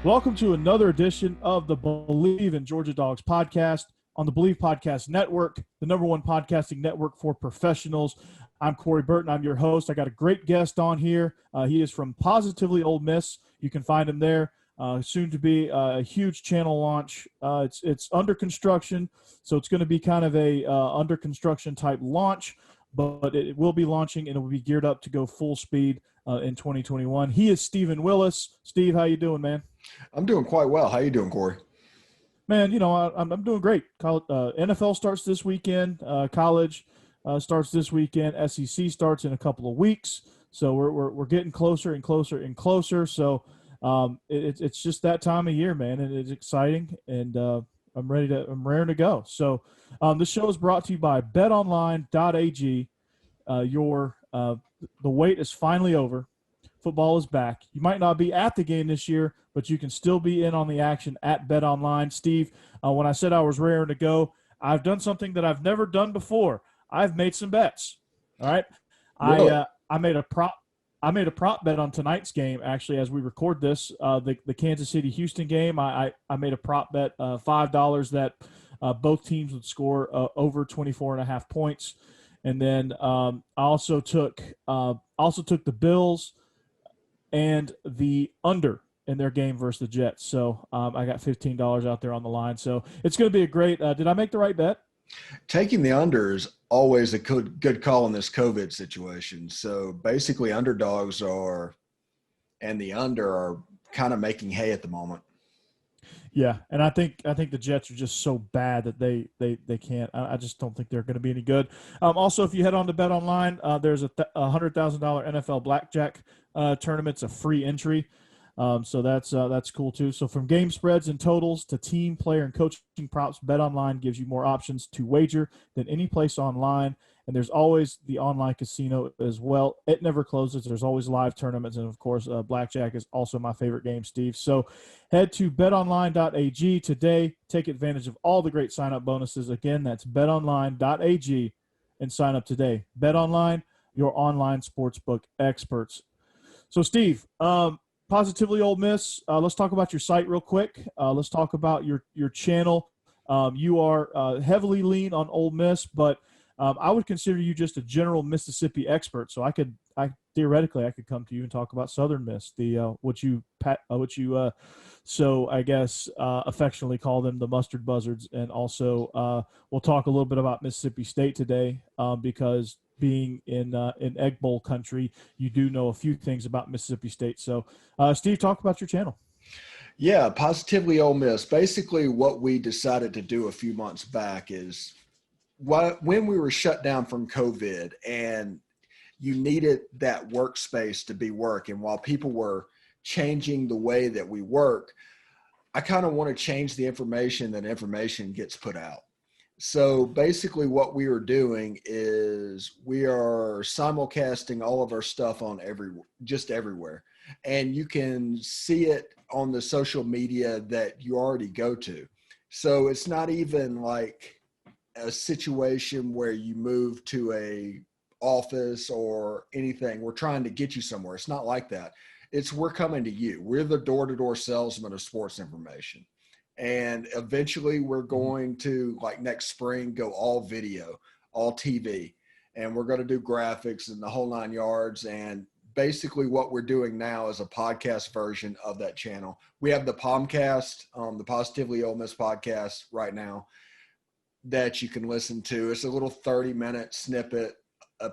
Welcome to another edition of the Bleav in Georgia Dawgs podcast on the Bleav Podcast Network, the number one podcasting network for professionals. I'm Corey Burton. I'm your host. I got a great guest on here. He is from Positively Ole Miss. You can find him there. Soon to be a huge channel launch. It's under construction, so it's going to be kind of a under construction type launch, but it will be launching and it will be geared up to go full speed in 2021. He is Stephen Willis. Steve, how you doing, man? I'm doing quite well. How you doing, Corey? Man, you know, I'm doing great. NFL starts this weekend. College starts this weekend. SEC starts in a couple of weeks. So we're getting closer and closer and closer. So it's just that time of year, man, and it's exciting. And I'm raring to go. So this show is brought to you by BetOnline.ag. The wait is finally over. Football is back. You might not be at the game this year, but you can still be in on the action at BetOnline. Steve, when I said I was raring to go, I've done something that I've never done before. I've made some bets. All right. Really? I made a prop bet on tonight's game, actually, as we record this. The Kansas City-Houston game, I made a prop bet, $5 that both teams would score over 24.5 points. And then I also took the Bills and the under in their game versus the Jets. So I got $15 out there on the line. So it's going to be a great did I make the right bet? Taking the under is always a good call in this COVID situation. So basically underdogs and the under are kind of making hay at the moment. Yeah, and I think the Jets are just so bad that they can't. I just don't think they're going to be any good. Also, if you head on to BetOnline, there's a $100,000 NFL blackjack tournament. It's a free entry, so that's cool too. So from game spreads and totals to team, player, and coaching props, BetOnline gives you more options to wager than any place online. And there's always the online casino as well. It never closes. There's always live tournaments. And, of course, blackjack is also my favorite game, Steve. So head to betonline.ag today. Take advantage of all the great sign-up bonuses. Again, that's betonline.ag and sign up today. BetOnline, your online sportsbook experts. So, Steve, Positively Ole Miss, let's talk about your site real quick. Let's talk about your channel. You are heavily lean on Ole Miss, but I would consider you just a general Mississippi expert. So I theoretically could come to you and talk about Southern Miss, what you so I guess affectionately call them the mustard buzzards, and also we'll talk a little bit about Mississippi State today because being in Egg Bowl country, you do know a few things about Mississippi State. So Steve, talk about your channel. Yeah, Positively Ole Miss. Basically, what we decided to do a few months back is when we were shut down from COVID and you needed that workspace to be work. And while people were changing the way that we work, I kind of want to change the information that information gets put out. So basically what we are doing is we are simulcasting all of our stuff on just everywhere. And you can see it on the social media that you already go to. So it's not even like a situation where you move to a office or anything. We're trying to get you somewhere. It's not like that. We're coming to you. We're the door-to-door salesman of sports information. And eventually we're going to, like next spring, go all video, all TV. And we're going to do graphics and the whole 9 yards. And basically what we're doing now is a podcast version of that channel. We have the POMcast, the Positively Ole Miss podcast right now that you can listen to. It's a little 30-minute snippet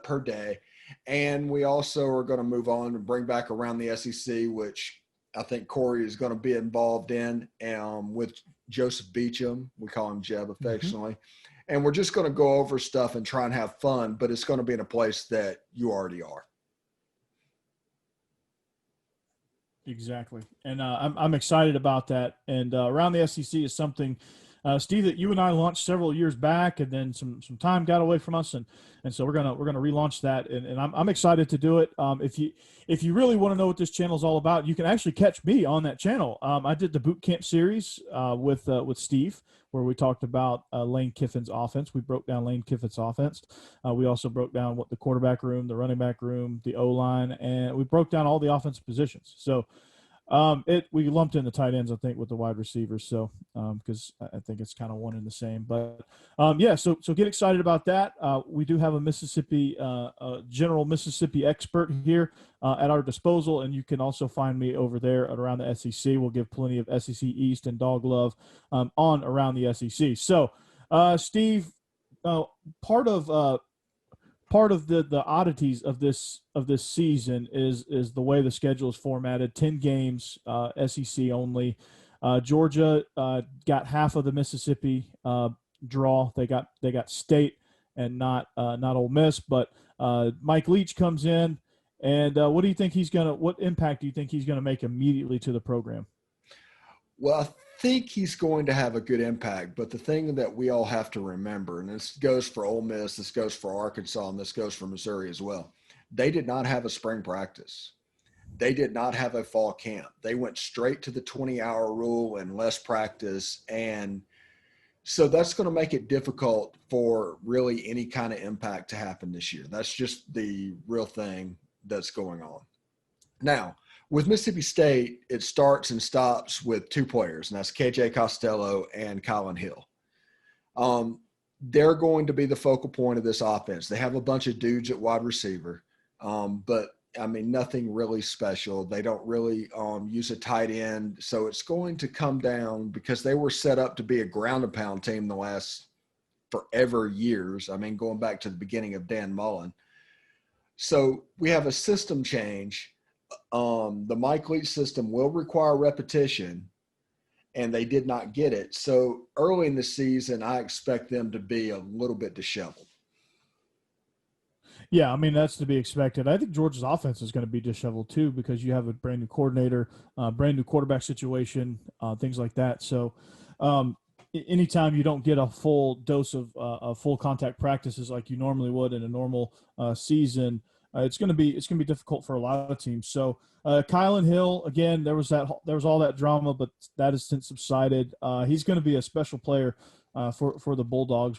per day. And we also are going to move on and bring back Around the SEC, which I think Corey is going to be involved in, with Joseph Beecham. We call him Jeb affectionately. Mm-hmm. And we're just going to go over stuff and try and have fun, but it's going to be in a place that you already are. Exactly. And I'm excited about that. And Around the SEC is something Steve, that you and I launched several years back, and then some time got away from us, and so we're gonna relaunch that, and I'm excited to do it. If you really want to know what this channel is all about, you can actually catch me on that channel. I did the boot camp series with Steve, where we talked about Lane Kiffin's offense. We broke down Lane Kiffin's offense. We also broke down what the quarterback room, the running back room, the O-line, and we broke down all the offensive positions. So We lumped in the tight ends, I think, with the wide receivers. So, because I think it's kind of one and the same. But yeah, so get excited about that. We do have a Mississippi, general Mississippi expert here at our disposal, and you can also find me over there at Around the SEC. We'll give plenty of SEC East and dog love on Around the SEC. So, Steve, part of the oddities of this season is the way the schedule is formatted. 10 games, SEC only. Georgia got half of the Mississippi draw. They got State and not Ole Miss. But Mike Leach comes in, and what impact do you think he's gonna make immediately to the program? Well, I think he's going to have a good impact, but the thing that we all have to remember, and this goes for Ole Miss, this goes for Arkansas, and this goes for Missouri as well, they did not have a spring practice. They did not have a fall camp. They went straight to the 20-hour rule and less practice, and so that's going to make it difficult for really any kind of impact to happen this year. That's just the real thing that's going on. Now, with Mississippi State, it starts and stops with two players, and that's KJ Costello and Kylan Hill. They're going to be the focal point of this offense. They have a bunch of dudes at wide receiver, but, I mean, nothing really special. They don't really use a tight end. So it's going to come down because they were set up to be a ground and pound team the last forever years. I mean, going back to the beginning of Dan Mullen. So we have a system change. The Mike Leach system will require repetition, and they did not get it. So early in the season, I expect them to be a little bit disheveled. Yeah, I mean, that's to be expected. I think Georgia's offense is going to be disheveled too because you have a brand new coordinator, brand new quarterback situation, things like that. So anytime you don't get a full dose of full contact practices like you normally would in a normal season, it's going to be difficult for a lot of teams. So Kylan Hill, again, there was all that drama, but that has since subsided. He's going to be a special player for the Bulldogs.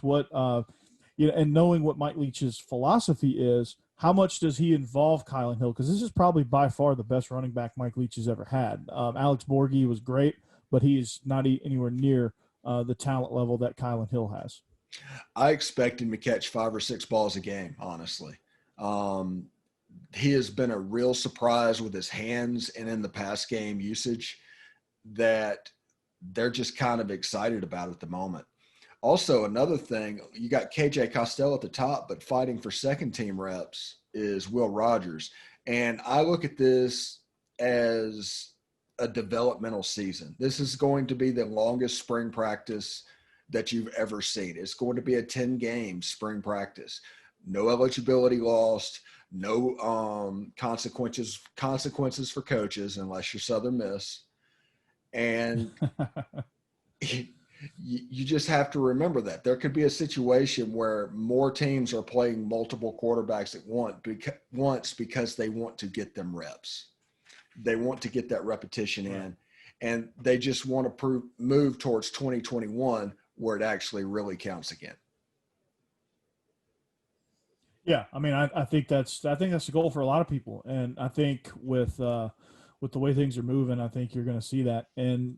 And knowing what Mike Leach's philosophy is, how much does he involve Kylan Hill? Because this is probably by far the best running back Mike Leach has ever had. Alex Borghi was great, but he is not anywhere near the talent level that Kylan Hill has. I expect him to catch 5 or 6 balls a game, honestly. He has been a real surprise with his hands and in the pass game usage that they're just kind of excited about at the moment. Also, another thing, you got KJ Costello at the top, but fighting for second team reps is Will Rogers. And I look at this as a developmental season. This is going to be the longest spring practice that you've ever seen. It's going to be a 10-game spring practice. No eligibility lost, no consequences for coaches unless you're Southern Miss. And you just have to remember that there could be a situation where more teams are playing multiple quarterbacks at once because they want to get them reps. They want to get that repetition in, and they just want to move towards 2021 where it actually really counts again. Yeah, I mean, I think that's the goal for a lot of people, and I think with the way things are moving, I think you're going to see that. And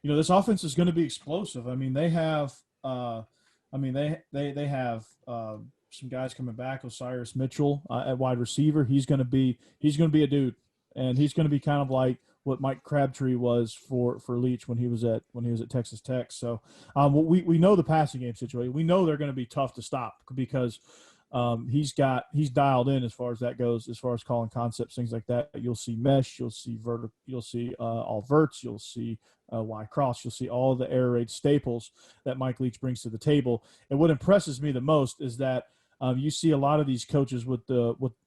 this offense is going to be explosive. I mean, they have they have some guys coming back. Osiris Mitchell at wide receiver. He's going to be a dude, and he's going to be kind of like what Mike Crabtree was for Leach when he was at Texas Tech. So we know the passing game situation. We know they're going to be tough to stop because he's dialed in as far as that goes, as far as calling concepts, things like that. You'll see mesh, you'll see you'll see all verts, you'll see Y cross, you'll see all the air raid staples that Mike Leach brings to the table. And what impresses me the most is that you see a lot of these coaches with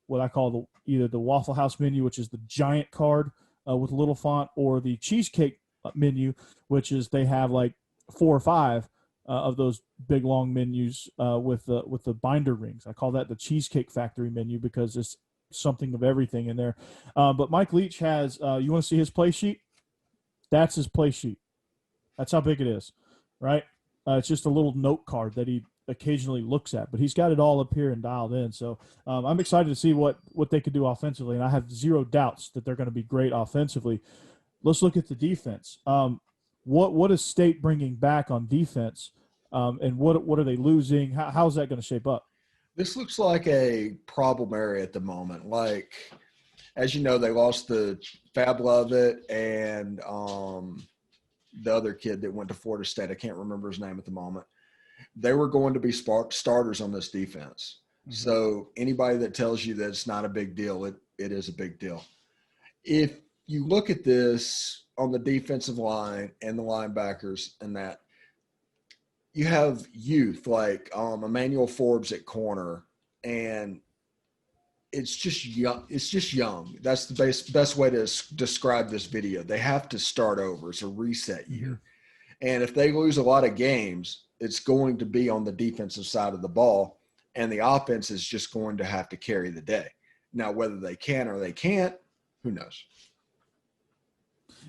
what I call either the Waffle House menu, which is the giant card with little font, or the cheesecake menu, which is they have like 4 or 5 of those big long menus with the binder rings. I call that the Cheesecake Factory menu because it's something of everything in there. But Mike Leach has, you want to see his play sheet? That's his play sheet. That's how big it is, right? It's just a little note card that he occasionally looks at, but he's got it all up here and dialed in. So I'm excited to see what they could do offensively, and I have zero doubts that they're going to be great offensively. Let's look at the defense. What is State bringing back on defense, and what are they losing? How's that going to shape up? This looks like a problem area at the moment. Like, as you know, they lost the Fab Lovett and the other kid that went to Florida State. I can't remember his name at the moment. They were going to be starters on this defense. Mm-hmm. So anybody that tells you that it's not a big deal, it is a big deal. If you look at this on the defensive line and the linebackers and that, you have youth like Emmanuel Forbes at corner, and it's just young. It's just young. That's the best way to describe this video. They have to start over. It's a reset year. Mm-hmm. And if they lose a lot of games, it's going to be on the defensive side of the ball, and the offense is just going to have to carry the day. Now, whether they can or they can't, who knows?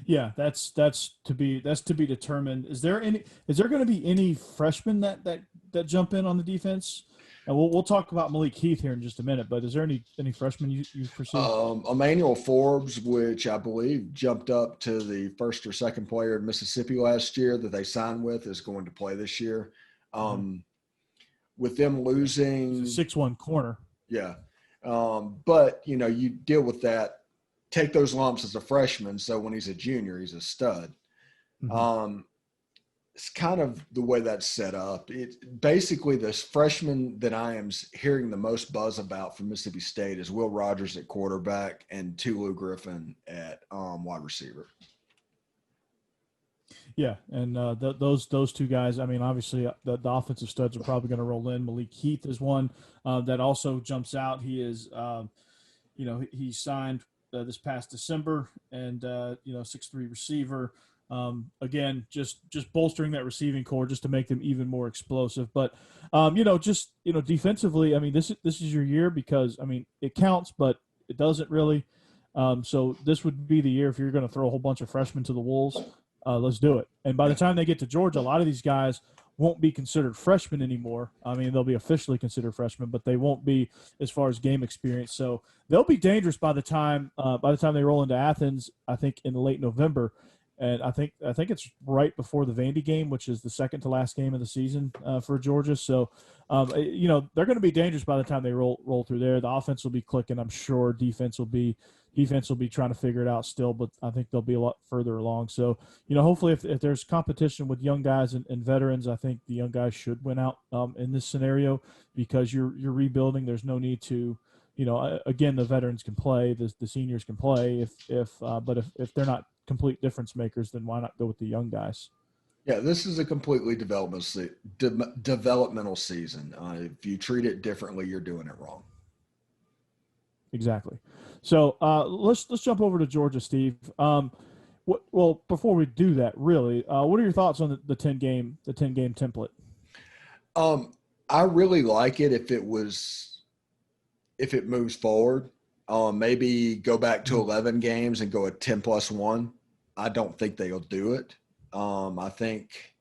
Yeah, that's to be determined. Is there going to be any freshmen that jump in on the defense? And we'll talk about Malik Heath here in just a minute, but is there any freshmen you foresee? Emmanuel Forbes, which I Bleav jumped up to the first or second player in Mississippi last year that they signed with, is going to play this year. With them losing 6'1" corner. Yeah. But you deal with that. Take those lumps as a freshman, so when he's a junior, he's a stud. Mm-hmm. It's kind of the way that's set up. It basically, this freshman that I am hearing the most buzz about from Mississippi State is Will Rogers at quarterback and Tulu Griffin at wide receiver. Yeah, and those two guys. I mean, obviously, the offensive studs are probably going to roll in. Malik Heath is one that also jumps out. He is, he signed this past December, and 6'3" receiver. Again, just bolstering that receiving core just to make them even more explosive. But defensively, I mean, this is your year, because I mean it counts, but it doesn't really. So this would be the year if you're going to throw a whole bunch of freshmen to the wolves. Let's do it. And by the time they get to Georgia, a lot of these guys won't be considered freshmen anymore. I mean, they'll be officially considered freshmen, but they won't be as far as game experience. So they'll be dangerous by the time they roll into Athens, I think in late November. And I think it's right before the Vandy game, which is the second to last game of the season for Georgia. So, they're going to be dangerous by the time they roll through there. The offense will be clicking, I'm sure. Defense will be trying to figure it out still, but I think they'll be a lot further along. So, hopefully if there's competition with young guys and veterans, I think the young guys should win out in this scenario, because you're rebuilding. There's no need to, again, the veterans can play, the seniors can play. But if they're not complete difference makers, then why not go with the young guys? Yeah, this is a completely developmental season. If you treat it differently, you're doing it wrong. Exactly. So let's jump over to Georgia, Steve. Well, before we do that, really, what are your thoughts on the 10-game template? I really like it if it moves forward. Maybe go back to 11 games and go a 10+1. I don't think they'll do it. I think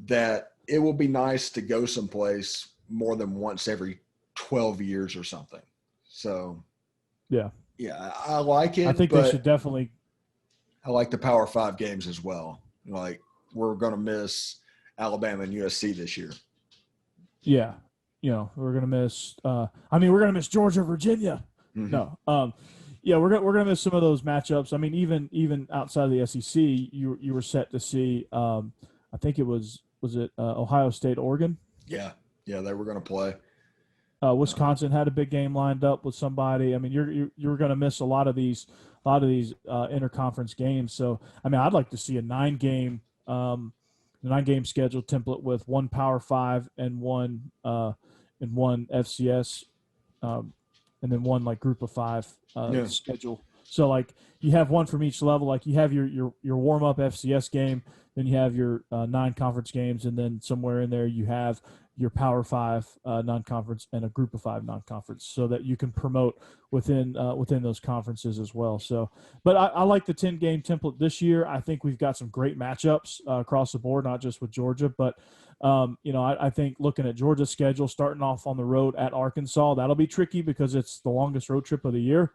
that it will be nice to go someplace more than once every 12 years or something. So, yeah, I like it. I think they should definitely. I like the Power 5 games as well. Like, we're going to miss Alabama and USC this year. Yeah. We're going to miss we're going to miss Georgia, Virginia. Mm-hmm. No. We're going to miss some of those matchups. I mean, even outside of the SEC, you were set to see, I think it was it Ohio State, Oregon? Yeah, they were going to play. Wisconsin had a big game lined up with somebody. I mean, you're going to miss a lot of these interconference games. So, I mean, I'd like to see a 9-game schedule template with one Power 5 and one FCS, and then one like Group of 5 schedule. So like you have one from each level. Like you have your warm up FCS game, then you have your non-conference games, and then somewhere in there you have your Power Five non-conference and a Group of Five non-conference, so that you can promote within those conferences as well. So, but I like the 10-game template this year. I think we've got some great matchups across the board, not just with Georgia, but I think looking at Georgia's schedule, starting off on the road at Arkansas, that'll be tricky because it's the longest road trip of the year.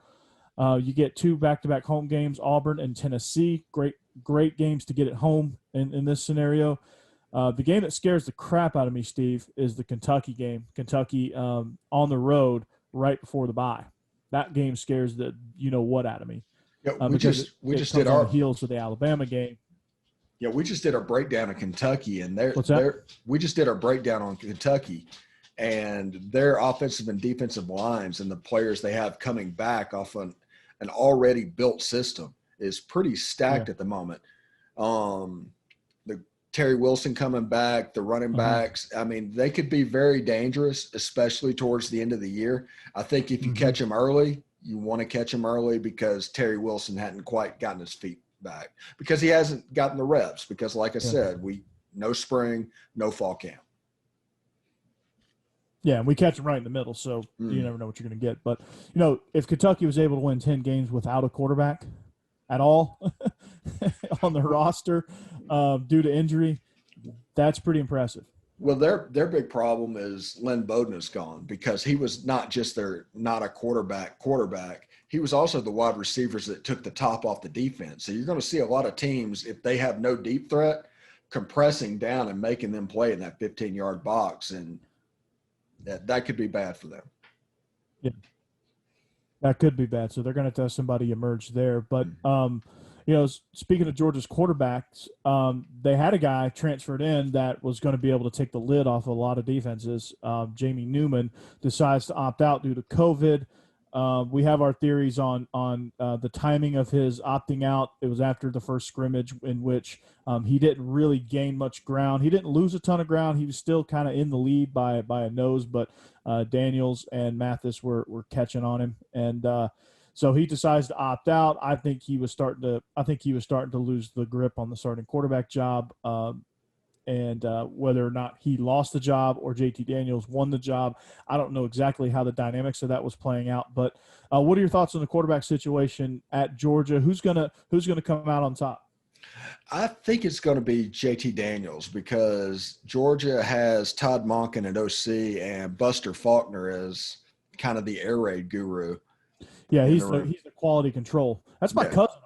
You get 2 back-to-back home games, Auburn and Tennessee. Great games to get at home in this scenario. The game that scares the crap out of me, Steve, is the Kentucky game. Kentucky on the road right before the bye. That game scares the what out of me. Yeah, we because just comes did on our the heels of the Alabama game. Yeah, we just did our breakdown of Kentucky, and we just did our breakdown on Kentucky and their offensive and defensive lines and the players they have coming back off an already built system is pretty stacked at the moment. The Terry Wilson coming back, the running backs, I mean, they could be very dangerous, especially towards the end of the year. I think if you catch them early, you want to catch them early because Terry Wilson hadn't quite gotten his feet back because he hasn't gotten the reps because like I said, no spring, no fall camp. Yeah, and we catch them right in the middle, so you never know what you're going to get. But, if Kentucky was able to win 10 games without a quarterback at all on the roster due to injury, that's pretty impressive. Well, their big problem is Lynn Bowden is gone because he was not just not a quarterback. He was also the wide receivers that took the top off the defense. So you're going to see a lot of teams, if they have no deep threat, compressing down and making them play in that 15-yard box, and that could be bad for them. Yeah, that could be bad. So they're going to have somebody emerge there. But, speaking of Georgia's quarterbacks, they had a guy transferred in that was going to be able to take the lid off a lot of defenses. Jamie Newman decides to opt out due to COVID. We have our theories on the timing of his opting out. It was after the first scrimmage in which he didn't really gain much ground. He didn't lose a ton of ground. He was still kind of in the lead by a nose, but Daniels and Mathis were catching on him, and so he decides to opt out. I think he was starting to lose the grip on the starting quarterback job. And whether or not he lost the job or JT Daniels won the job, I don't know exactly how the dynamics of that was playing out. But what are your thoughts on the quarterback situation at Georgia? Who's gonna come out on top? I think it's going to be JT Daniels because Georgia has Todd Monken at OC and Buster Faulkner as kind of the air raid guru. Yeah, he's the quality control. That's my cousin.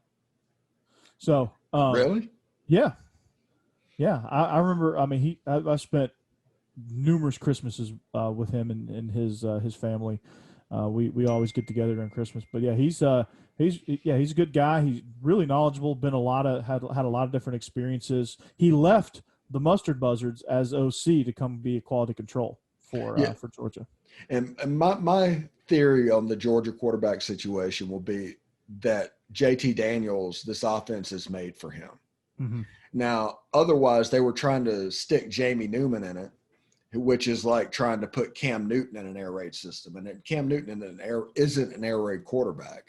So really? Yeah. Yeah, I remember. I mean, I spent numerous Christmases with him and his family. We always get together during Christmas. But yeah, he's a good guy. He's really knowledgeable. Had a lot of different experiences. He left the Mustard Buzzards as OC to come be a quality control for Georgia. And my theory on the Georgia quarterback situation will be that JT Daniels, this offense is made for him. Mm-hmm. Now, otherwise, they were trying to stick Jamie Newman in it, which is like trying to put Cam Newton in an air raid system. And Cam Newton isn't an air raid quarterback.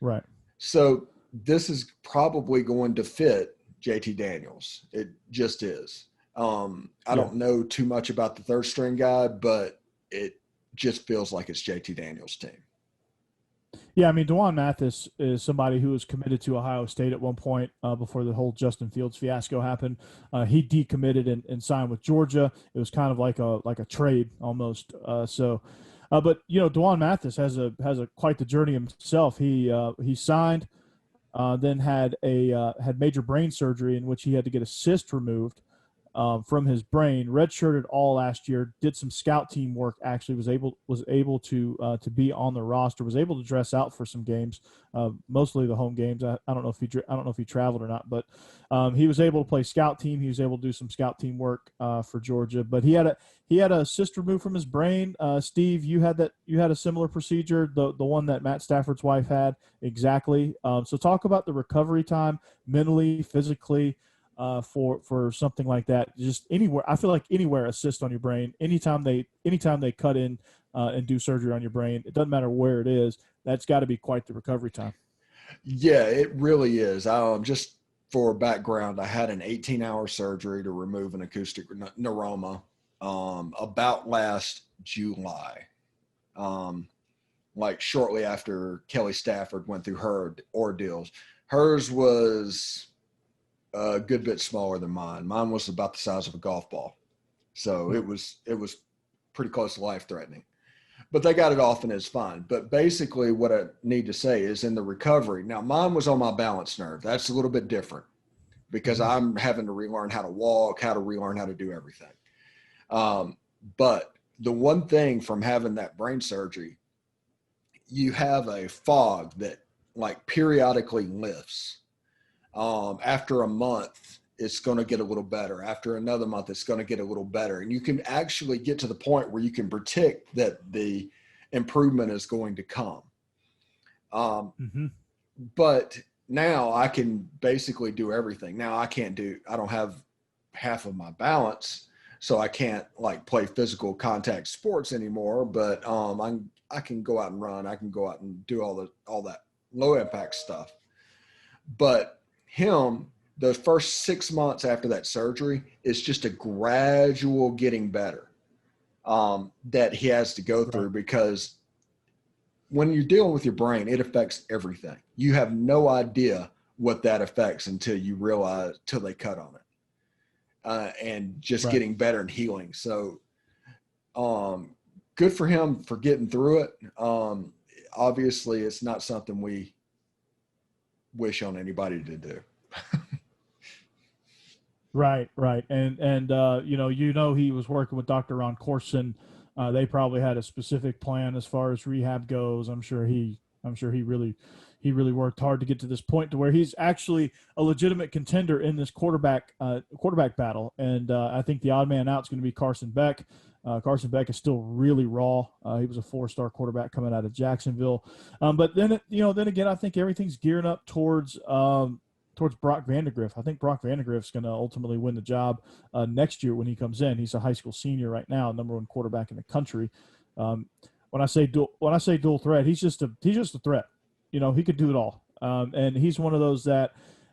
Right. So this is probably going to fit JT Daniels. It just is. I don't know too much about the third string guy, but it just feels like it's JT Daniels' team. Yeah, I mean, Dwan Mathis is somebody who was committed to Ohio State at one point before the whole Justin Fields fiasco happened. He decommitted and signed with Georgia. It was kind of like a trade almost. But Dwan Mathis has quite the journey himself. He signed, then had major brain surgery in which he had to get a cyst removed from his brain. Redshirted all last year. Did some scout team work. Actually, was able to be on the roster. Was able to dress out for some games, mostly the home games. I don't know if he traveled or not, but he was able to play scout team. He was able to do some scout team work for Georgia. But he had a cyst removed from his brain. Steve, you had a similar procedure, the one that Matt Stafford's wife had. Exactly. So talk about the recovery time, mentally, physically. For something like that, just anywhere. I feel like anywhere a cyst on your brain, anytime they cut in and do surgery on your brain, it doesn't matter where it is. That's got to be quite the recovery time. Yeah, it really is. Just for background, I had an 18-hour surgery to remove an acoustic neuroma about last July, like shortly after Kelly Stafford went through her ordeals. Hers was a good bit smaller than mine. Mine was about the size of a golf ball. So it was pretty close to life-threatening. But they got it off and it's fine. But basically what I need to say is in the recovery, now mine was on my balance nerve. That's a little bit different because I'm having to relearn how to walk, how to relearn how to do everything. But the one thing from having that brain surgery, you have a fog that like periodically lifts. After a month, it's going to get a little better. After another month, it's going to get a little better. And you can actually get to the point where you can predict that the improvement is going to come. But now I can basically do everything. Now I don't have half of my balance, so I can't like play physical contact sports anymore, but I can go out and run. I can go out and do all that low impact stuff. But the first 6 months after that surgery is just a gradual getting better that he has to go through, because when you're dealing with your brain, it affects everything. You have no idea what that affects until they cut on it, and just getting better and healing. So good for him for getting through it. Obviously, it's not something we wish on anybody to do. Right. And he was working with Dr. Ron Corson. They probably had a specific plan as far as rehab goes. I'm sure he really worked hard to get to this point to where he's actually a legitimate contender in this quarterback battle. And I think the odd man out is going to be Carson Beck. Carson Beck is still really raw. He was a 4-star quarterback coming out of Jacksonville. But then again, I think everything's gearing up towards Brock Vandagriff. I think Brock Vandagriff's going to ultimately win the job next year when he comes in. He's a high school senior right now, number 1 quarterback in the country. When I say dual threat, he's just a threat. He could do it all. And he's one of those that,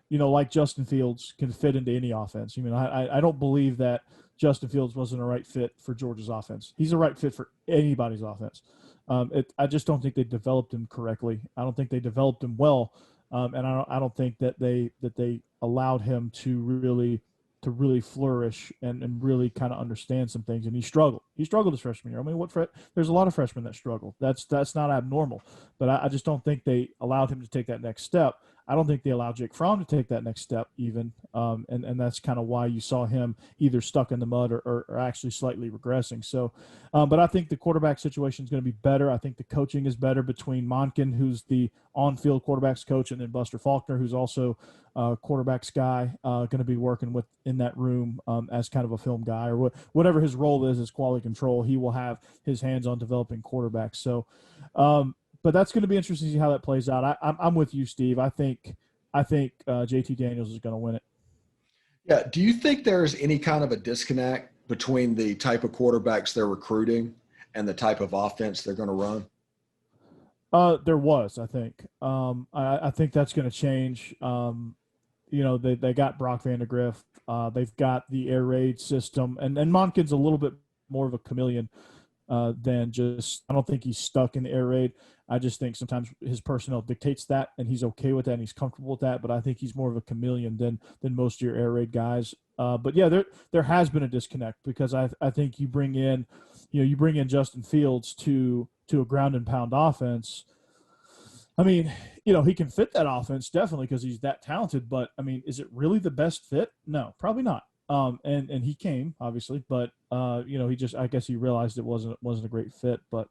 like Justin Fields, can fit into any offense. I don't believe that Justin Fields wasn't a right fit for Georgia's offense. He's a right fit for anybody's offense. I just don't think they developed him correctly. I don't think they developed him well. And I don't think that they allowed him to really flourish and really kind of understand some things. And he struggled his freshman year. I mean, there's a lot of freshmen that struggle. That's not abnormal. But I just don't think they allowed him to take that next step. I don't think they allowed Jake Fromm to take that next step even. And that's kind of why you saw him either stuck in the mud or actually slightly regressing. So, but I think the quarterback situation is going to be better. I think the coaching is better between Monken, who's the on-field quarterbacks coach, and then Buster Faulkner, who's also a quarterbacks guy, going to be working in that room as kind of a film guy or whatever his role is as quality control. He will have his hands on developing quarterbacks. So, but that's going to be interesting to see how that plays out. I'm with you, Steve. I think JT Daniels is going to win it. Yeah. Do you think there's any kind of a disconnect between the type of quarterbacks they're recruiting and the type of offense they're going to run? There was, I think. I think that's going to change. They got Brock Vandagriff. They've got the air raid system, and Monken's a little bit more of a chameleon than just. I don't think he's stuck in the air raid. I just think sometimes his personnel dictates that, and he's okay with that, and he's comfortable with that. But I think he's more of a chameleon than most of your air raid guys. But yeah, there has been a disconnect because I think you bring in Justin Fields to a ground and pound offense. I mean, he can fit that offense definitely because he's that talented. But I mean, is it really the best fit? No, probably not. And he came obviously, but I guess he realized it wasn't a great fit. But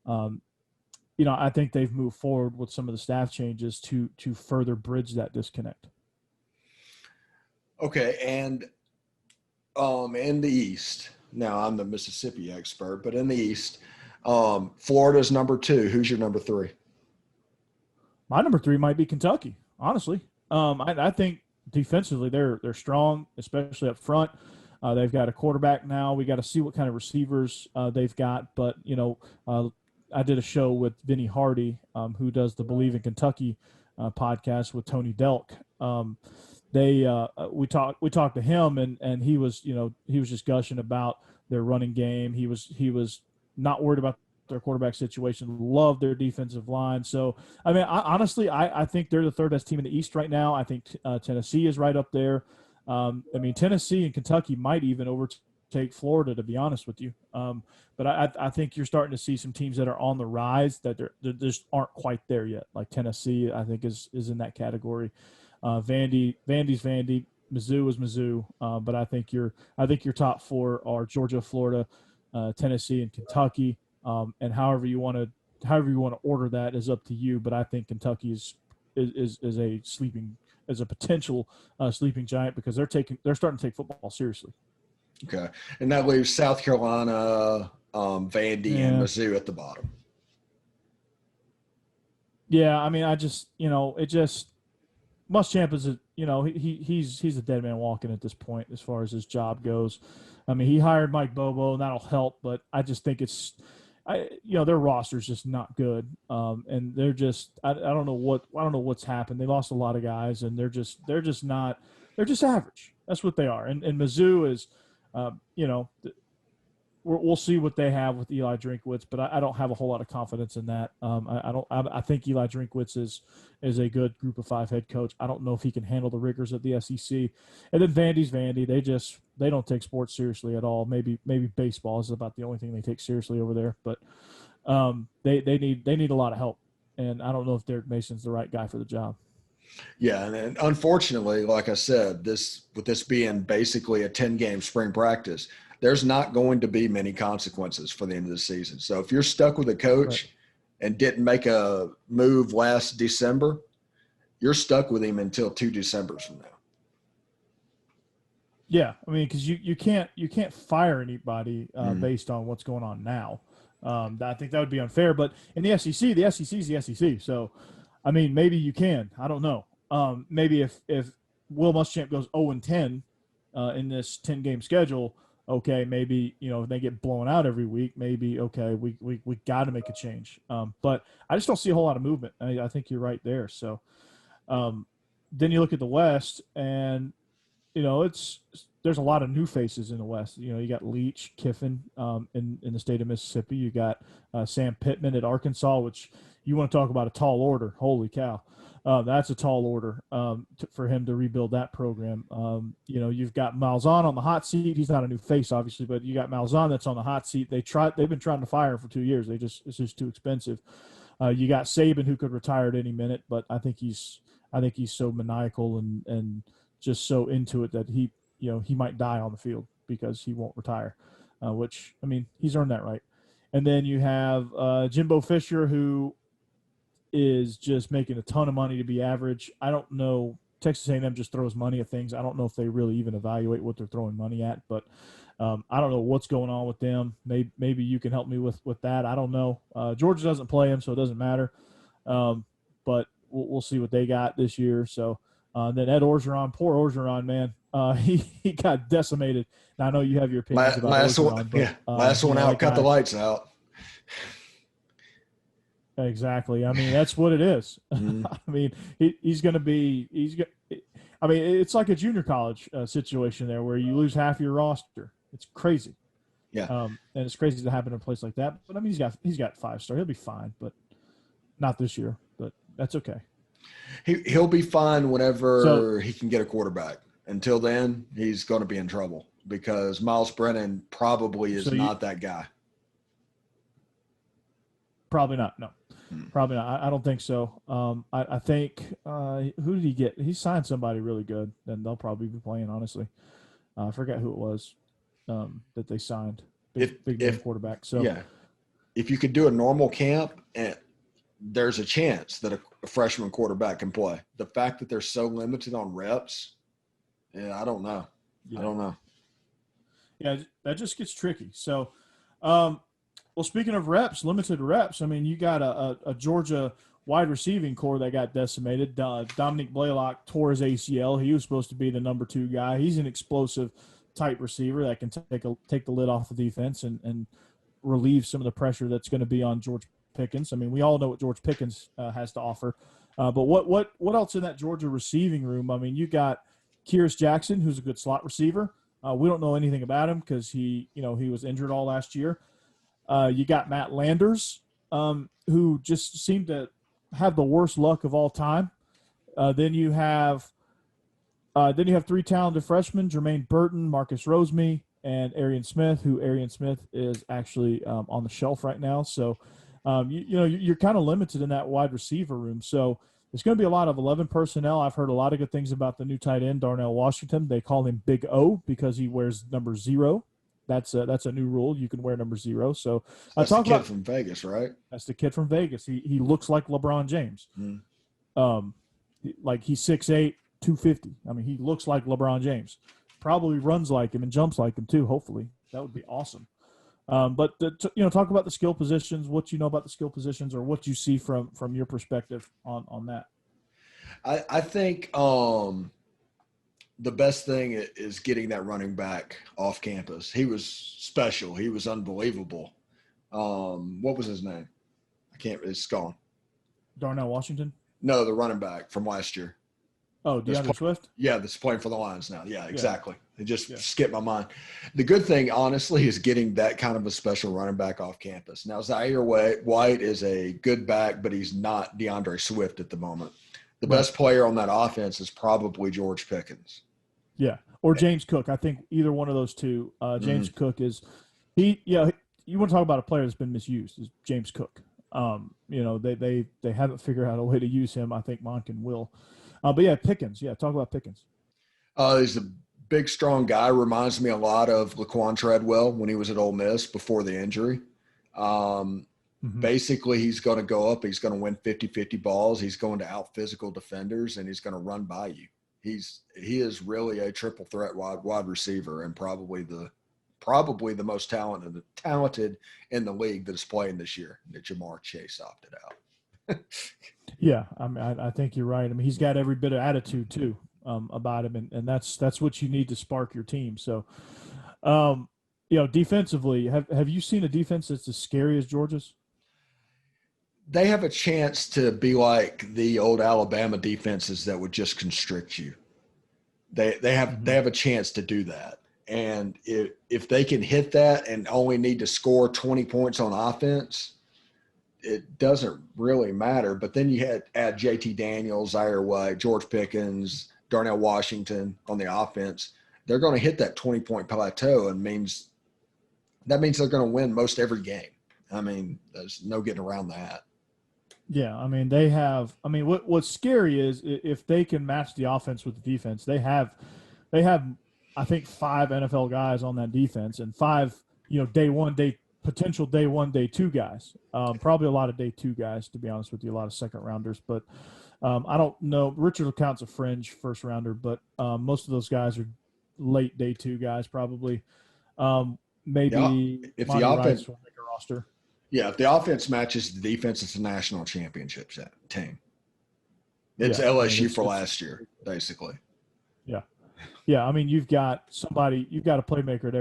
I think they've moved forward with some of the staff changes to further bridge that disconnect. Okay, and in the East, now I'm the Mississippi expert, but in the East, Florida's number 2. Who's your number 3? My number 3 might be Kentucky, honestly. I think defensively they're strong, especially up front. They've got a quarterback now. We got to see what kind of receivers they've got. But I did a show with Vinny Hardy, who does the Bleav in Kentucky podcast with Tony Delk. we talked to him, and he was just gushing about their running game. He was not worried about their quarterback situation. Loved their defensive line. So I mean, honestly, I think they're the third best team in the East right now. I think Tennessee is right up there. I mean, Tennessee and Kentucky might even overtake Florida, to be honest with you. But I think you're starting to see some teams that are on the rise that they just aren't quite there yet. Like Tennessee, I think is in that category. Vandy's Vandy. Mizzou is Mizzou. But I think your top four are Georgia, Florida, Tennessee, and Kentucky. And however you want to order that is up to you. But I think Kentucky is a potential sleeping giant because they're starting to take football seriously. Okay, and that leaves South Carolina, Vandy, and Mizzou at the bottom. Yeah, I mean, Muschamp is he's a dead man walking at this point as far as his job goes. I mean, he hired Mike Bobo, and that'll help, but I just think their roster's just not good, and they're just I don't know what's happened. They lost a lot of guys, and they're just average. That's what they are. And Mizzou is, we'll see what they have with Eli Drinkwitz, but I don't have a whole lot of confidence in that. I think Eli Drinkwitz is a good Group of Five head coach. I don't know if he can handle the rigors of the SEC. And then Vandy's Vandy. They don't take sports seriously at all. Maybe baseball is about the only thing they take seriously over there. But they need a lot of help, and I don't know if Derek Mason's the right guy for the job. Yeah, and unfortunately, like I said, with this being basically a 10-game spring practice, there's not going to be many consequences for the end of the season. So if you're stuck with a coach and didn't make a move last December, you're stuck with him until 2 Decembers from now. Yeah, I mean, because you can't fire anybody based on what's going on now. I think that would be unfair. But in the SEC is the SEC. So, I mean, maybe you can. I don't know. Maybe if Will Muschamp goes 0-10 in this 10-game schedule, okay, maybe if they get blown out every week, maybe okay, we got to make a change. But I just don't see a whole lot of movement. I think you're right there. So, then you look at the West, and there's a lot of new faces in the West. You got Leach, Kiffin in the state of Mississippi. You got Sam Pittman at Arkansas, which you want to talk about a tall order. Holy cow. That's a tall order for him to rebuild that program. You've got Malzahn on the hot seat. He's not a new face, obviously, but you got Malzahn that's on the hot seat. They've been trying to fire him for 2 years. It's just too expensive. You got Saban, who could retire at any minute, but I think he's so maniacal and just so into it that he might die on the field because he won't retire, which, I mean, he's earned that right. And then you have Jimbo Fisher, who is just making a ton of money to be average. I don't know. Texas A&M just throws money at things. I don't know if they really even evaluate what they're throwing money at, but I don't know what's going on with them. Maybe you can help me with that. I don't know. Georgia doesn't play him, so it doesn't matter. But we'll see what they got this year. So then Ed Orgeron, poor Orgeron, man. He got decimated. Now, I know you have your opinions about Orgeron. Last one out, cut the lights out. Exactly. I mean, that's what it is. Mm-hmm. I mean, it's like a junior college situation there where you lose half your roster. It's crazy. Yeah. And it's crazy to happen in a place like that. But I mean, he's got 5-star. He'll be fine, but not this year. But that's okay. He'll be fine whenever he can get a quarterback. Until then, he's going to be in trouble because Miles Brennan probably is not that guy. Probably not. No. Probably not. I don't think so. I think who did he get? He signed somebody really good, and they'll probably be playing. Honestly, I forget who it was that they signed. Big quarterback. So yeah, if you could do a normal camp, and there's a chance that a freshman quarterback can play. The fact that they're so limited on reps, I don't know. Yeah. I don't know. Yeah, that just gets tricky. So. Well, speaking of reps, limited reps, I mean, you got a Georgia wide receiving core that got decimated. Dominic Blaylock tore his ACL. He was supposed to be the number 2 guy. He's an explosive type receiver that can take the lid off the defense and relieve some of the pressure that's going to be on George Pickens. I mean, we all know what George Pickens has to offer. But what else in that Georgia receiving room? I mean, you got Kyrus Jackson, who's a good slot receiver. We don't know anything about him because he was injured all last year. You got Matt Landers, who just seemed to have the worst luck of all time. Then you have three talented freshmen: Jermaine Burton, Marcus Roseme, and Arian Smith. Who Arian Smith is actually on the shelf right now. So you're kind of limited in that wide receiver room. So it's going to be a lot of 11 personnel. I've heard a lot of good things about the new tight end, Darnell Washington. They call him Big O because he wears number 0. That's a new rule. You can wear number 0. So that's the kid from Vegas, right? That's the kid from Vegas. He looks like LeBron James. Like he's 6'8", 250. I mean, he looks like LeBron James. Probably runs like him and jumps like him too. Hopefully, that would be awesome. But talk about the skill positions. What you know about the skill positions, or what you see from your perspective on that. I think the best thing is getting that running back off campus. He was special. He was unbelievable. What was his name? It's gone. Darnell Washington? No, the running back from last year. Oh, DeAndre Swift? Yeah, that's playing for the Lions now. Yeah, exactly. It just skipped my mind. The good thing, honestly, is getting that kind of a special running back off campus. Now, Zaire White is a good back, but he's not DeAndre Swift at the moment. The best player on that offense is probably George Pickens. Yeah, or James Cook. I think either one of those two. James Cook is – you want to talk about a player that's been misused is James Cook. They haven't figured out a way to use him. I think Monken will. But yeah, Pickens. Yeah, talk about Pickens. He's a big, strong guy. Reminds me a lot of Laquan Treadwell when he was at Ole Miss before the injury. Basically, he's going to go up. He's going to win 50-50 balls. He's going to out-physical defenders, and he's going to run by you. He is really a triple threat wide receiver, and probably the most talented in the league that is playing this year. That Jamar Chase opted out. Yeah, I mean, I think you're right. I mean, he's got every bit of attitude too about him, and that's what you need to spark your team. So, defensively, have you seen a defense that's as scary as Georgia's? They have a chance to be like the old Alabama defenses that would just constrict you. They have a chance to do that. And if they can hit that and only need to score 20 points on offense, it doesn't really matter. But then you add JT Daniels, Zaire White, George Pickens, Darnell Washington on the offense. They're going to hit that 20-point plateau, and that means they're going to win most every game. I mean, there's no getting around that. Yeah, I mean, they have – I mean, what's scary is if they can match the offense with the defense, they have I think 5 NFL guys on that defense, and 5, potential day 1, day 2 guys. Probably a lot of day 2 guys, to be honest with you, a lot of second rounders. But I don't know. Richard LeCounte's a fringe first rounder, but most of those guys are late day 2 guys probably. Maybe if the offense will make a roster. Yeah, if the offense matches the defense, it's a national championship team. It's LSU for last year, basically. Yeah. Yeah, I mean, you've got a playmaker at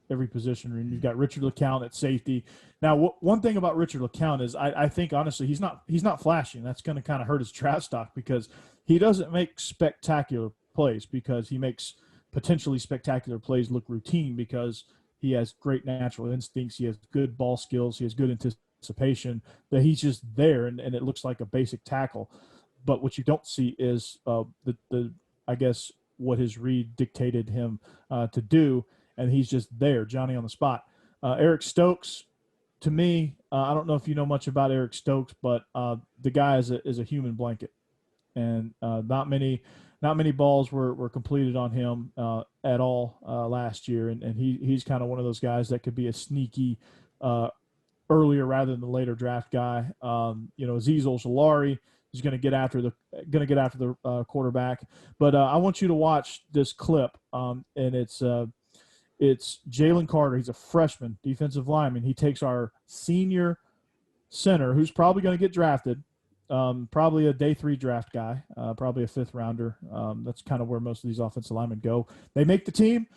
every position room. You've got Richard LeCounte at safety. Now, one thing about Richard LeCounte is I think honestly he's not flashy, and that's going to kind of hurt his draft stock because he doesn't make spectacular plays, because he makes potentially spectacular plays look routine because he has great natural instincts. He has good ball skills. He has good anticipation. That he's just there, and it looks like a basic tackle. But what you don't see is I guess what his read dictated him to do, and he's just there, Johnny on the spot. Eric Stokes, to me, I don't know if you know much about Eric Stokes, but the guy is a human blanket, and not many balls were completed on him at all last year, and he's kind of one of those guys that could be a sneaky earlier rather than the later draft guy. Azeez Ojulari is going to get after the quarterback, but I want you to watch this clip, and it's Jalen Carter. He's a freshman defensive lineman. He takes our senior center, who's probably going to get drafted. Probably a day 3 draft guy, probably a 5th rounder. That's kind of where most of these offensive linemen go. They make the team.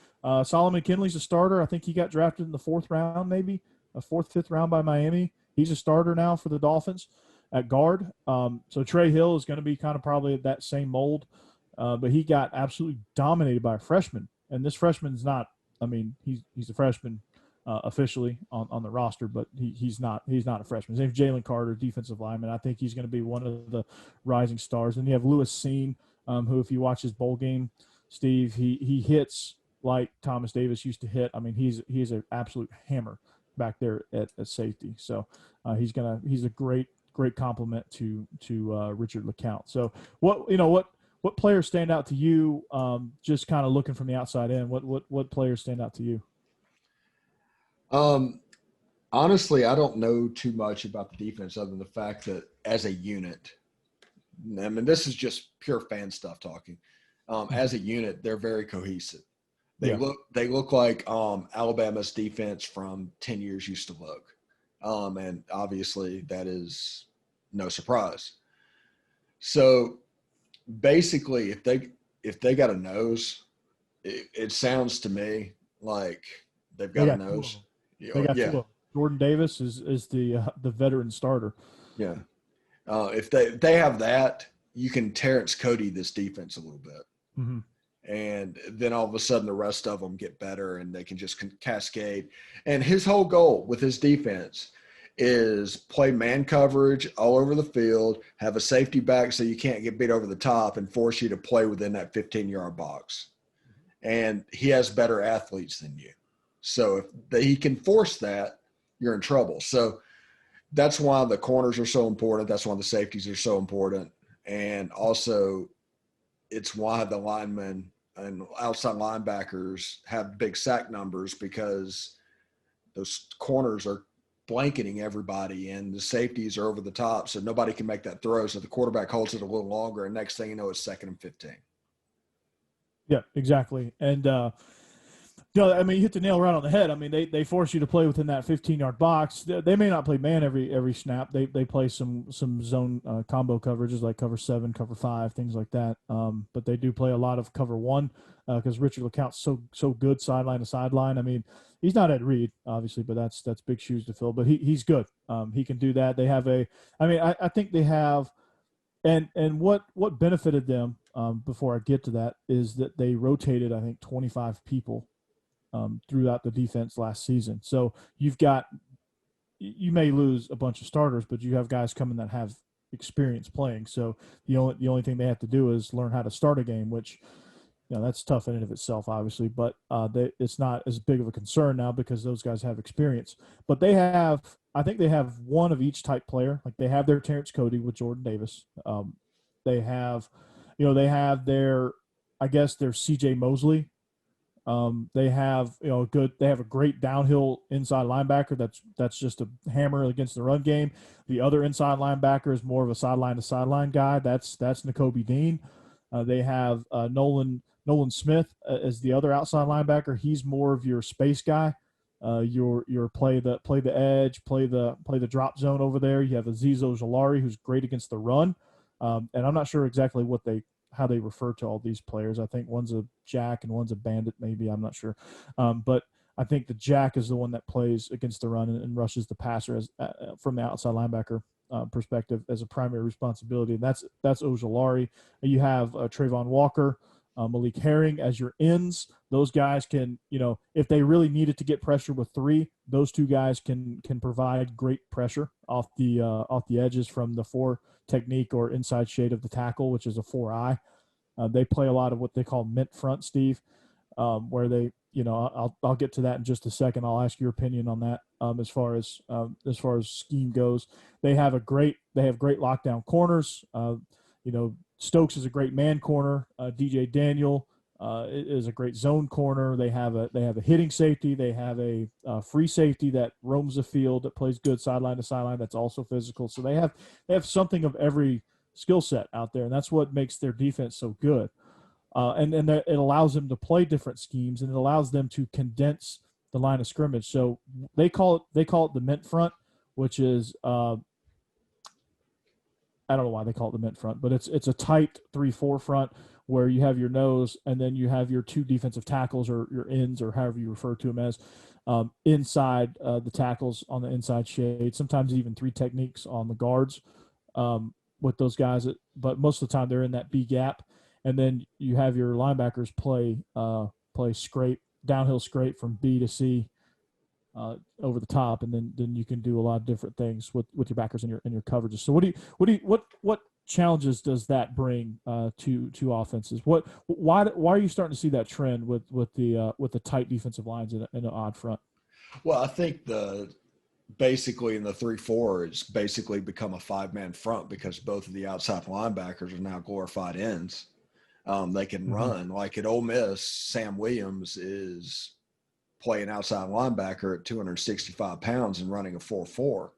Solomon Kinley's a starter. I think he got drafted in the 4th round, maybe a 4th, 5th round by Miami. He's a starter now for the Dolphins at guard. So Trey Hill is going to be kind of probably that same mold. but he got absolutely dominated by a freshman. And this freshman's not. I mean, he's a freshman officially on the roster, but he's not a freshman. His name's Jalen Carter, defensive lineman. I think he's going to be one of the rising stars. And you have Lewis Seen, who, if you watch his bowl game, Steve, he hits like Thomas Davis used to hit. I mean, he's an absolute hammer back there at safety. So he's a great compliment to Richard LeCounte. So what players stand out to you? Just kind of looking from the outside in, what players stand out to you? Honestly, I don't know too much about the defense other than the fact that as a unit, I mean, this is just pure fan stuff talking. As a unit, they're very cohesive. They look like Alabama's defense from 10 years used to look. And obviously that is no surprise. So basically, if they got a nose, it sounds to me like they've got a nose. They got two. Jordan Davis is the veteran starter. Yeah. If they have that, you can Terrence Cody this defense a little bit. Mm-hmm. And then all of a sudden the rest of them get better and they can just cascade. And his whole goal with his defense is play man coverage all over the field, have a safety back so you can't get beat over the top, and force you to play within that 15-yard box. And he has better athletes than you. So if he can force that, you're in trouble. So that's why the corners are so important. That's why the safeties are so important. And also it's why the linemen and outside linebackers have big sack numbers, because those corners are blanketing everybody and the safeties are over the top. So nobody can make that throw. So the quarterback holds it a little longer. And next thing you know, it's 2nd and 15. Yeah, exactly. And, I mean, you hit the nail right on the head. I mean, they force you to play within that 15-yard box. They may not play man every snap. They play some zone combo coverages like cover 7, cover 5, things like that. But they do play a lot of cover 1 because Richard LeCounte's so good sideline to sideline. I mean, he's not Ed Reed, obviously, but that's big shoes to fill. But he's good. He can do that. They have I think they have, and what benefited them before I get to that is that they rotated, I think, 25 people throughout the defense last season. So you may lose a bunch of starters, but you have guys coming that have experience playing. So the only thing they have to do is learn how to start a game, which, that's tough in and of itself, obviously, but it's not as big of a concern now because those guys have experience. But I think they have one of each type player. Like they have their Terrence Cody with Jordan Davis. They have their CJ Mosley. They have a great downhill inside linebacker that's just a hammer against the run game. The other inside linebacker is more of a sideline to sideline guy. That's Nakobe Dean. They have Nolan Smith as the other outside linebacker. He's more of your space guy. Your play the edge, play the drop zone over there. You have Azeez Ojulari, who's great against the run. And I'm not sure exactly how they refer to all these players. I think one's a jack and one's a bandit, maybe. I'm not sure. But I think the jack is the one that plays against the run and rushes the passer as from the outside linebacker perspective as a primary responsibility. And that's Ojulari. You have Trayvon Walker, Malik Herring as your ends. Those guys can, if they really needed to get pressure with 3, those 2 guys can provide great pressure off the edges from the 4 technique or inside shade of the tackle, which is a 4-eye. They play a lot of what they call mint front, Steve, where they, I'll get to that in just a second. I'll ask your opinion on that. As far as scheme goes, they have great lockdown corners. Stokes is a great man corner. DJ Daniel is a great zone corner. They have a hitting safety. They have a free safety that roams the field, that plays good sideline to sideline. That's also physical. So they have something of every skill set out there, and that's what makes their defense so good. And it allows them to play different schemes, and it allows them to condense the line of scrimmage. So they call it the mint front, which is I don't know why they call it the mint front, but it's a tight 3-4 front where you have your nose and then you have your 2 defensive tackles or your ends or however you refer to them as inside the tackles on the inside shade. Sometimes even 3 techniques on the guards with those guys. But most of the time they're in that B gap. and then you have your linebackers play scrape, downhill scrape from B to C over the top, and then you can do a lot of different things with your backers and your coverages. So what challenges does that bring to offenses? Why are you starting to see that trend with the tight defensive lines and an odd front? Well, I think basically in the 3-4, it's basically become a 5-man front because both of the outside linebackers are now glorified ends. They can run. Like at Ole Miss, Sam Williams is playing outside linebacker at 265 pounds and running a 4.4.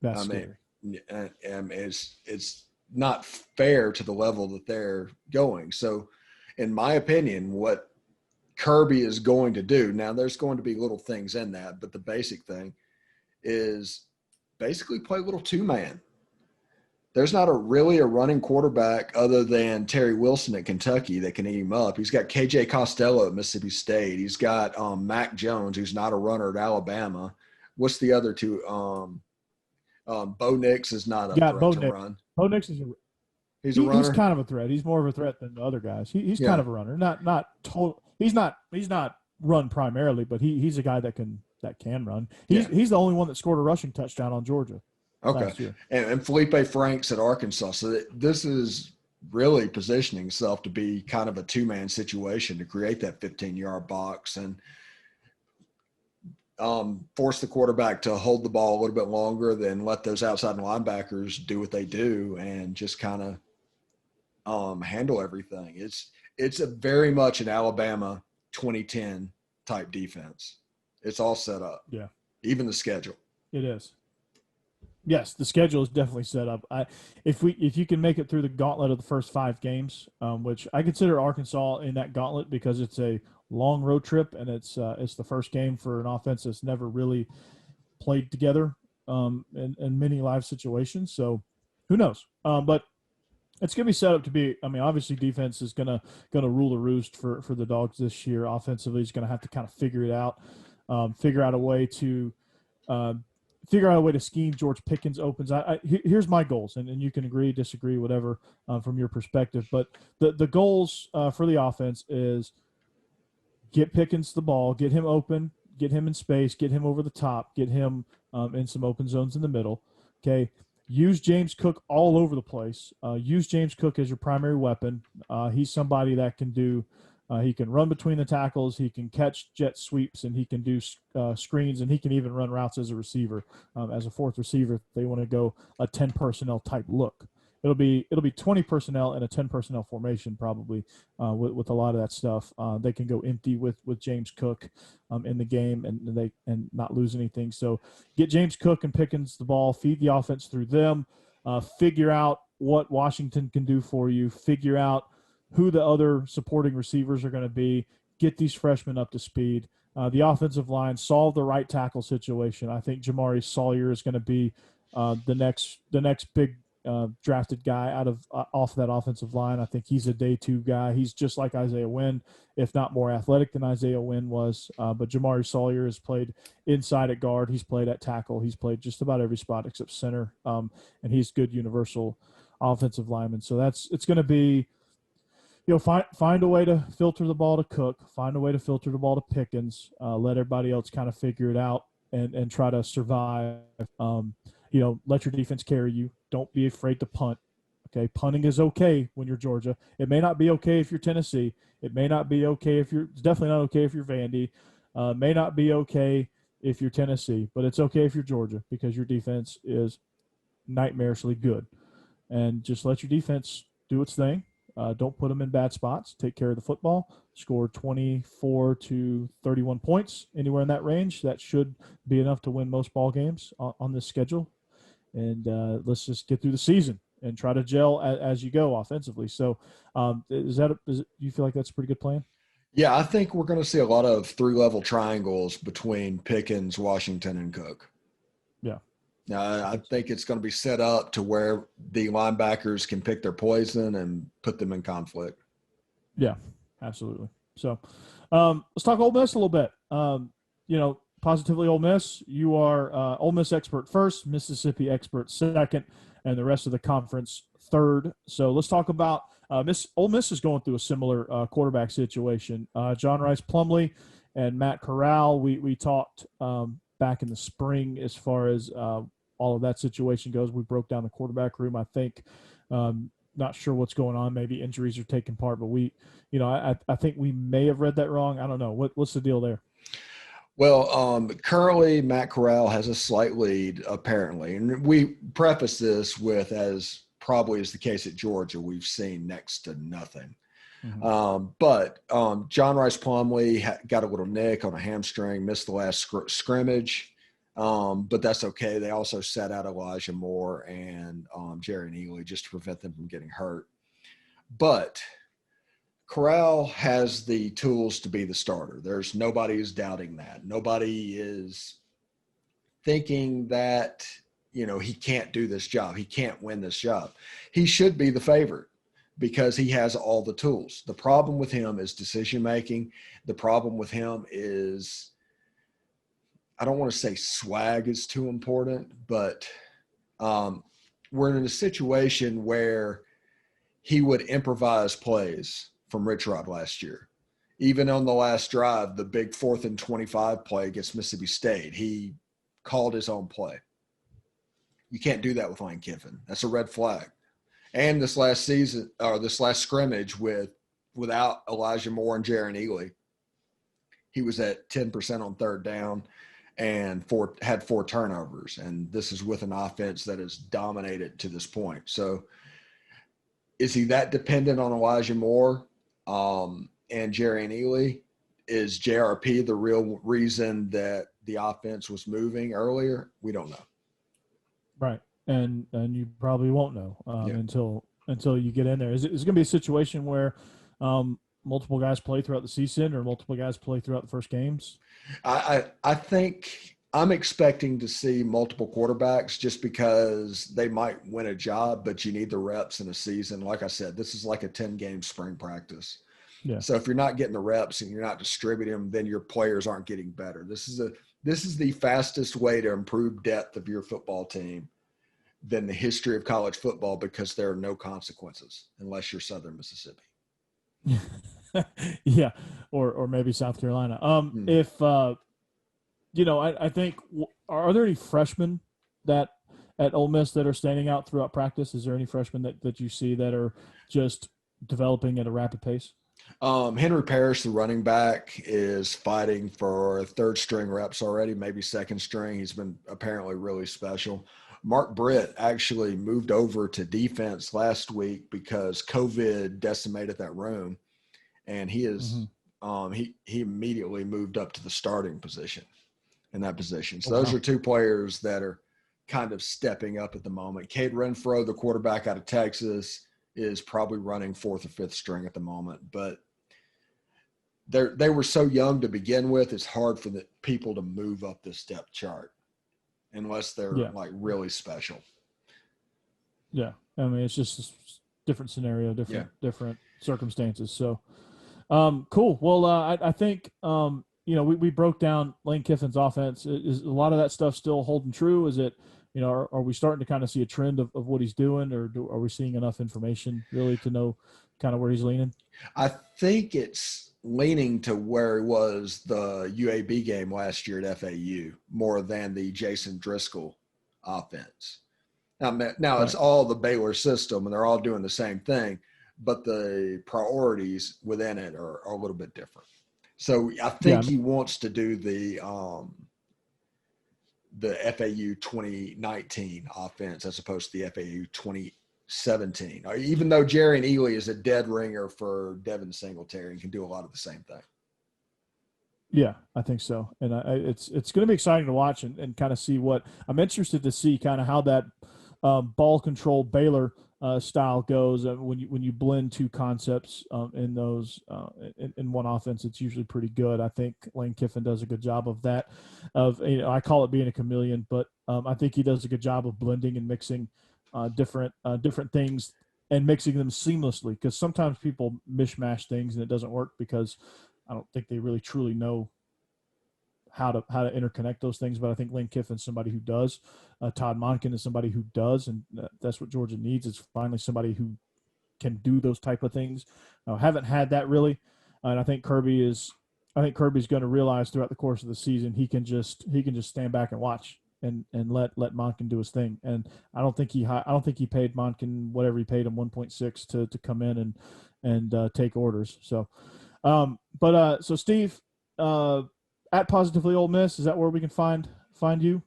That's scary. It's not fair to the level that they're going. So, in my opinion, what Kirby is going to do now, there's going to be little things in that, but the basic thing is basically play a little 2-man. There's not really a running quarterback other than Terry Wilson at Kentucky that can eat him up. He's got KJ Costello at Mississippi State. He's got Mac Jones, who's not a runner at Alabama. What's the other two? Bo Nix is not a threat to run. Bo Nix is he's a runner. He's kind of a threat. He's more of a threat than the other guys. He's kind of a runner. Not total. He's not run primarily, but he's a guy that can run. He's the only one that scored a rushing touchdown on Georgia. Okay. And Felipe Franks at Arkansas. So this is really positioning itself to be kind of a 2-man situation to create that 15-yard box and force the quarterback to hold the ball a little bit longer, then let those outside linebackers do what they do and just kind of handle everything. It's a very much an Alabama 2010 type defense. It's all set up. Yeah. Even the schedule. It is. Yes, the schedule is definitely set up. If you can make it through the gauntlet of the first 5 games, which I consider Arkansas in that gauntlet because it's a long road trip and it's the first game for an offense that's never really played together in many live situations. So who knows? But it's going to be set up to be. I mean, obviously, defense is going to rule the roost for the Dogs this year. Offensively, he's going to have to kind of figure it out, figure out a way to scheme George Pickens opens. Here's my goals, and you can agree, disagree, whatever from your perspective. But the goals for the offense is get Pickens the ball, get him open, get him in space, get him over the top, get him in some open zones in the middle. Okay, use James Cook all over the place. Use James Cook as your primary weapon. He's somebody that can do. He can run between the tackles. He can catch jet sweeps, and he can do screens, and he can even run routes as a receiver, as a fourth receiver. If they want to go a 10 personnel type look, it'll be 20 personnel and a 10 personnel formation probably with a lot of that stuff. They can go empty with James Cook in the game and not lose anything. So get James Cook and Pickens the ball, feed the offense through them, figure out what Washington can do for you, figure out who the other supporting receivers are going to be, get these freshmen up to speed. The offensive line, solve the right tackle situation. I think Jamari Sawyer is going to be the next big drafted guy off that offensive line. I think he's a day 2 guy. He's just like Isaiah Wynn, if not more athletic than Isaiah Wynn was. But Jamari Sawyer has played inside at guard. He's played at tackle. He's played just about every spot except center. And he's good universal offensive lineman. So it's going to be, find a way to filter the ball to Cook, find a way to filter the ball to Pickens, let everybody else kind of figure it out and try to survive. Let your defense carry you. Don't be afraid to punt. Okay, punting is okay when you're Georgia. It may not be okay if you're Tennessee. It may not be okay it's definitely not okay if you're Vandy. May not be okay if you're Tennessee, but it's okay if you're Georgia because your defense is nightmarishly good. And just let your defense do its thing. Don't put them in bad spots. Take care of the football. Score 24 to 31 points, anywhere in that range. That should be enough to win most ball games on this schedule. And let's just get through the season and try to gel as you go offensively. So you feel like that's a pretty good plan? Yeah, I think we're going to see a lot of 3-level triangles between Pickens, Washington, and Cook. Yeah. I think it's going to be set up to where the linebackers can pick their poison and put them in conflict. Yeah, absolutely. So let's talk Ole Miss a little bit. Positively Ole Miss, you are Ole Miss expert first, Mississippi expert second, and the rest of the conference third. So let's talk about Ole Miss is going through a similar quarterback situation. John Rice Plumlee and Matt Corral. We talked back in the spring as far as all of that situation goes. We broke down the quarterback room. I think. Not sure what's going on. Maybe injuries are taking part, but I think we may have read that wrong. I don't know. What's the deal there? Well, currently Matt Corral has a slight lead, apparently. And we preface this with, as probably is the case at Georgia, we've seen next to nothing. Mm-hmm. But John Rice Plumlee got a little nick on a hamstring, missed the last scrimmage. But that's okay. They also sat out Elijah Moore and Jerry Neely just to prevent them from getting hurt. But Corral has the tools to be the starter. There's nobody who's doubting that. Nobody is thinking that, he can't do this job. He can't win this job. He should be the favorite because he has all the tools. The problem with him is decision-making. The problem with him is, I don't want to say swag is too important, but we're in a situation where he would improvise plays from Rich Rod last year. Even on the last drive, the big 4th and 25 play against Mississippi State, he called his own play. You can't do that with Lane Kiffin. That's a red flag. And this last season, or this last scrimmage without Elijah Moore and Jerry Neely, he was at 10% on third down and had 4 turnovers. And this is with an offense that has dominated to this point. So is he that dependent on Elijah Moore and Jerry Neely? Is JRP the real reason that the offense was moving earlier? We don't know. Right. And you probably won't know until you get in there. Is it going to be a situation where multiple guys play throughout the season or multiple guys play throughout the first games? I think I'm expecting to see multiple quarterbacks just because they might win a job, but you need the reps in a season. Like I said, this is like a 10-game spring practice. Yeah. So if you're not getting the reps and you're not distributing them, then your players aren't getting better. This is the fastest way to improve depth of your football team than the history of college football because there are no consequences unless you're Southern Mississippi. Yeah, or maybe South Carolina. If I think, are there any freshmen that at Ole Miss that are standing out throughout practice? Is there any freshmen that you see that are just developing at a rapid pace? Henry Parrish, the running back, is fighting for 3rd string reps already, maybe 2nd string. He's been apparently really special. Mark Britt actually moved over to defense last week because COVID decimated that room. And he is he immediately moved up to the starting position in that position. So those are 2 players that are kind of stepping up at the moment. Cade Renfro, the quarterback out of Texas, is probably running 4th or 5th string at the moment. But they were so young to begin with, it's hard for the people to move up the step chart unless they're like really special. Yeah. I mean, it's just a different scenario, different circumstances. So, cool. Well, I think, we broke down Lane Kiffin's offense. Is a lot of that stuff still holding true? Is it, are we starting to kind of see a trend of what he's doing, or are we seeing enough information really to know kind of where he's leaning? I think it's leaning to where he was the UAB game last year at FAU more than the Jason Driscoll offense. Now it's all the Baylor system, and they're all doing the same thing, but the priorities within it are a little bit different. So I think he wants to do the FAU 2019 offense as opposed to the FAU 2017. Even though Jerry and Ely is a dead ringer for Devin Singletary and can do a lot of the same thing. Yeah, I think so. And it's going to be exciting to watch and kind of see what – I'm interested to see kind of how that ball control Baylor style goes when you blend 2 concepts in those in one offense. It's usually pretty good. I think Lane Kiffin does a good job of that. I call it being a chameleon, but I think he does a good job of blending and mixing different things and mixing them seamlessly, because sometimes people mishmash things and it doesn't work because I don't think they really truly know how to interconnect those things. But I think Lane Kiffin's somebody who does. Todd Monken is somebody who does, and that's what Georgia needs, is finally somebody who can do those type of things. Haven't had that really, and I think Kirby's going to realize throughout the course of the season he can just stand back and watch and let Monken do his thing. And I don't think he paid Monken whatever he paid him 1.6 to come in and take orders. So, so Steve, at Positively Ole Miss, is that where we can find you?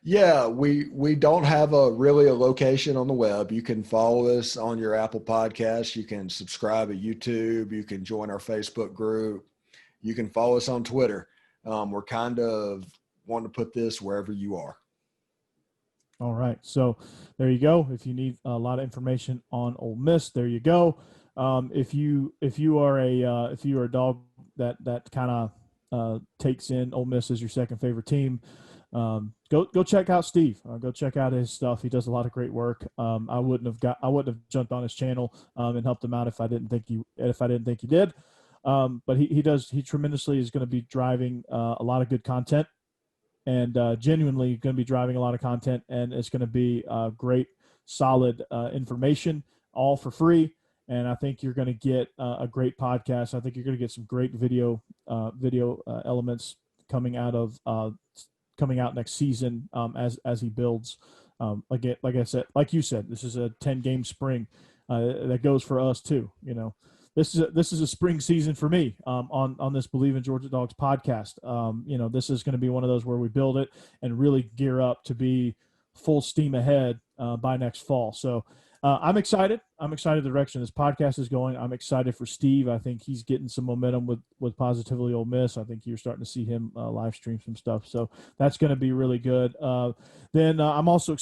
Yeah, we don't have a location on the web. You can follow us on your Apple Podcasts. You can subscribe at YouTube. You can join our Facebook group. You can follow us on Twitter. We're kind of wanting to put this wherever you are. All right. So there you go. If you need a lot of information on Ole Miss, there you go. If you are a dog that kind of takes in Ole Miss as your second favorite team, go check out Steve. Go check out his stuff. He does a lot of great work. I wouldn't have jumped on his channel and helped him out if I didn't think he did. But he tremendously is going to be driving a lot of good content, and genuinely going to be driving a lot of content, and it's going to be great, solid information, all for free. And I think you're going to get a great podcast. I think you're going to get some great video elements coming out next season as he builds. Again, like you said, this is a 10-game spring that goes for us too. This is a spring season for me on this Bleav in Georgia Dawgs podcast. This is going to be one of those where we build it and really gear up to be full steam ahead by next fall. So I'm excited. I'm excited the direction this podcast is going. I'm excited for Steve. I think he's getting some momentum with Positively Ole Miss. I think you're starting to see him live stream some stuff. So that's going to be really good. Then I'm also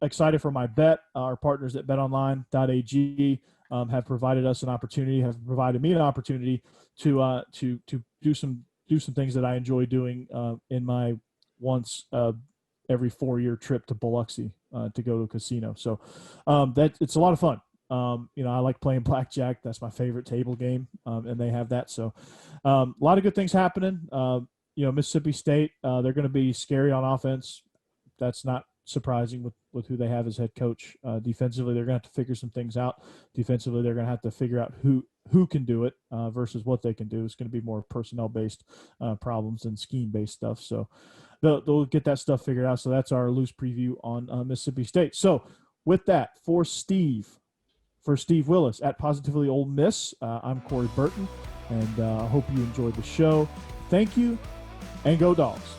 excited for my bet. Our partners at betonline.ag have provided me an opportunity to do some things that I enjoy doing in my once every 4-year trip to Biloxi to go to a casino. So that it's a lot of fun. I like playing blackjack. That's my favorite table game, and they have that. So a lot of good things happening. Mississippi State, they're going to be scary on offense. That's not surprising with who they have as head coach. Defensively, they're going to have to figure some things out. Defensively, they're going to have to figure out who can do it versus what they can do. It's going to be more personnel-based problems and scheme-based stuff. So they'll get that stuff figured out. So that's our loose preview on Mississippi State. So with that, for Steve Willis at Positively Ole Miss, I'm Corey Burton, and I hope you enjoyed the show. Thank you, and go Dogs.